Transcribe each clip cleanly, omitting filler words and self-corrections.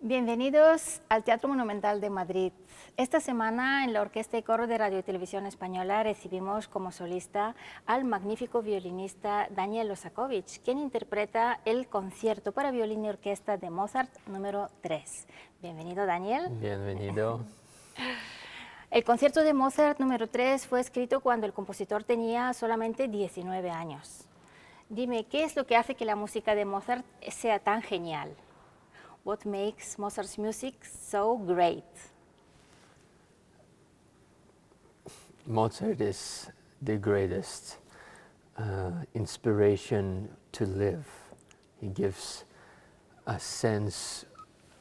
Bienvenidos al Teatro Monumental de Madrid. Esta semana en la Orquesta y Coro de Radio y Televisión Española recibimos como solista al magnífico violinista Daniel Lozakovich, quien interpreta el concierto para violín y orquesta de Mozart número 3. Bienvenido, Daniel. Bienvenido. El concierto de Mozart número 3 fue escrito cuando el compositor tenía solamente 19 años. Dime, ¿qué es lo que hace que la música de Mozart sea tan genial? What makes Mozart's music so great? Mozart is the greatest inspiration to live. He gives a sense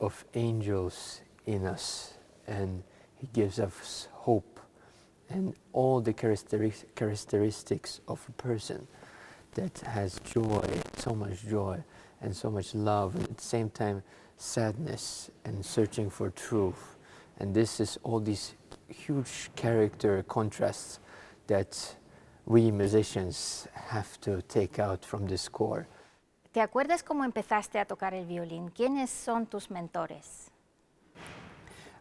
of angels in us, and he gives us hope and all the characteristics of a person that has joy, so much joy and so much love, and at the same time sadness and searching for truth. And this is all these huge character contrasts that we musicians have to take out from the score. ¿Te acuerdas cómo empezaste a tocar el violín? ¿Quiénes son tus mentores?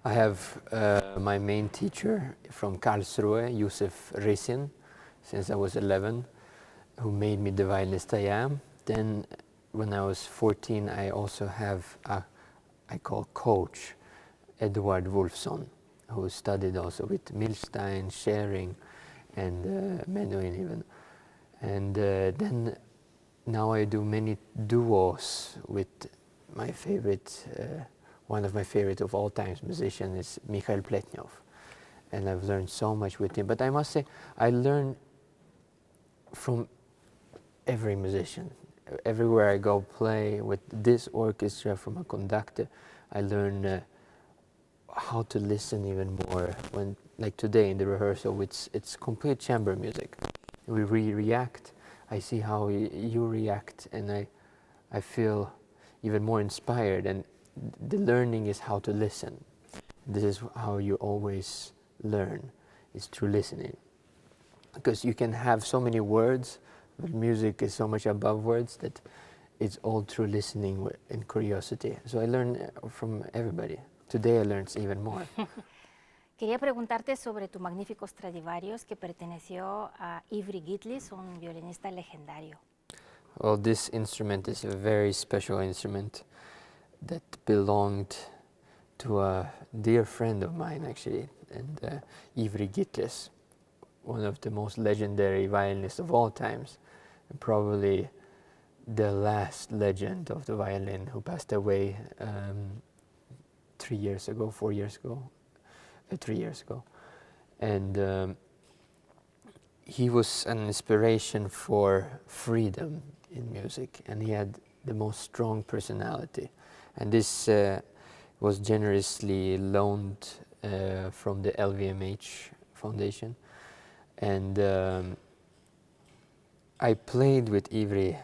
I have my main teacher from Karlsruhe, Josef Risin, since I was 11, who made me the violinist I am. Then when I was 14, I also have a, I call coach, Edward Wolfson, who studied also with Milstein, Schering, and Menuhin even. And then now I do many duos with my favorite, one of my favorite of all times musicians is Mikhail Pletnyov. And I've learned so much with him. But I must say, I learn from every musician. Everywhere I go play with this orchestra from a conductor, I learn how to listen even more. When, like today in the rehearsal, it's complete chamber music. We react. I see how you react, and I feel even more inspired. And the learning is how to listen. This is how you always learn, is through listening. Because you can have so many words, but music is so much above words that it's all through listening and curiosity. So I learn from everybody. Today I learned even more. Quería preguntarte sobre tu magnífico Stradivarius que perteneció a Ivry Gitlis, un violinista legendario. Well, this instrument is a very special instrument that belonged to a dear friend of mine, actually, and Ivry Gitlis, one of the most legendary violinists of all times, and probably the last legend of the violin, who passed away 3 years ago, 4 years ago, 3 years ago. And he was an inspiration for freedom in music, and he had the most strong personality. And this was generously loaned from the LVMH Foundation. And I played with Ivry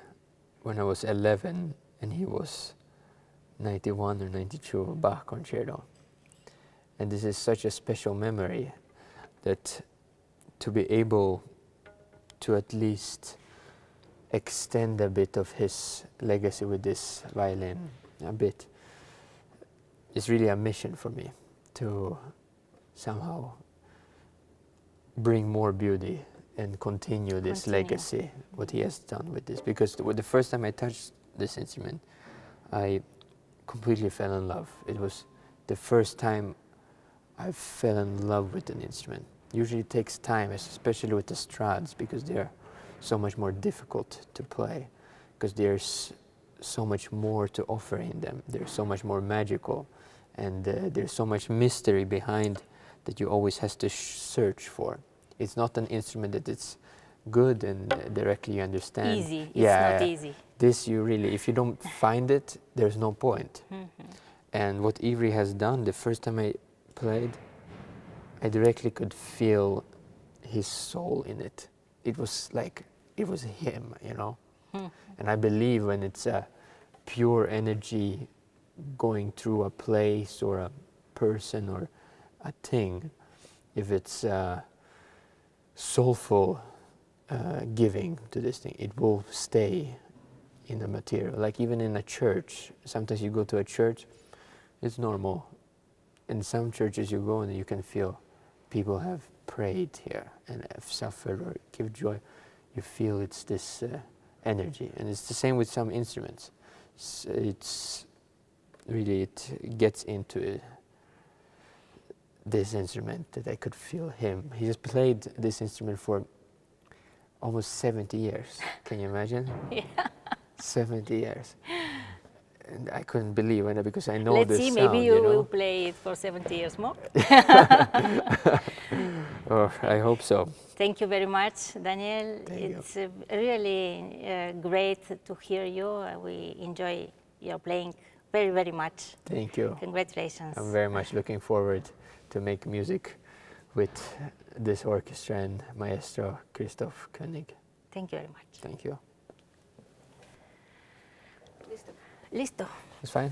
when I was 11, and he was 91 or 92 of a Bach concerto. And this is such a special memory that to be able to at least extend a bit of his legacy with this violin, a bit, is really a mission for me to somehow bring more beauty and continue this legacy, what he has done with this. Because the first time I touched this instrument, I completely fell in love. It was the first time I fell in love with an instrument. Usually it takes time, especially with the Strads, because they're so much more difficult to play, because there's so much more to offer in them. They're so much more magical, and there's so much mystery behind that you always have to search for. It's not an instrument that it's good and directly you understand. Easy, it's not easy. This you really, if you don't find it, there's no point. And what Ivry has done, the first time I played, I directly could feel his soul in it. It was like, it was him, you know. And I believe when it's a pure energy going through a place or a person or a thing, if it's soulful giving to this thing, it will stay in the material. Like even in a church, sometimes you go to a church, It's normal. In some churches you go and you can feel people have prayed here and have suffered or give joy. You feel it's this energy, and it's the same with some instruments. It's really, it gets into it. This instrument that I could feel him. He has played this instrument for almost 70 years. Can you imagine? Yeah. 70 years. And I couldn't believe it because I know Let's this see, sound, maybe you know? will play it for 70 years more. Oh, I hope so. Thank you very much, Daniel. Thank It's really great to hear you. We enjoy your playing very, very much. Thank you. Congratulations. I'm very much looking forward to make music with this orchestra and Maestro Christoph Koenig. Thank you very much. Thank you. Listo. It's fine.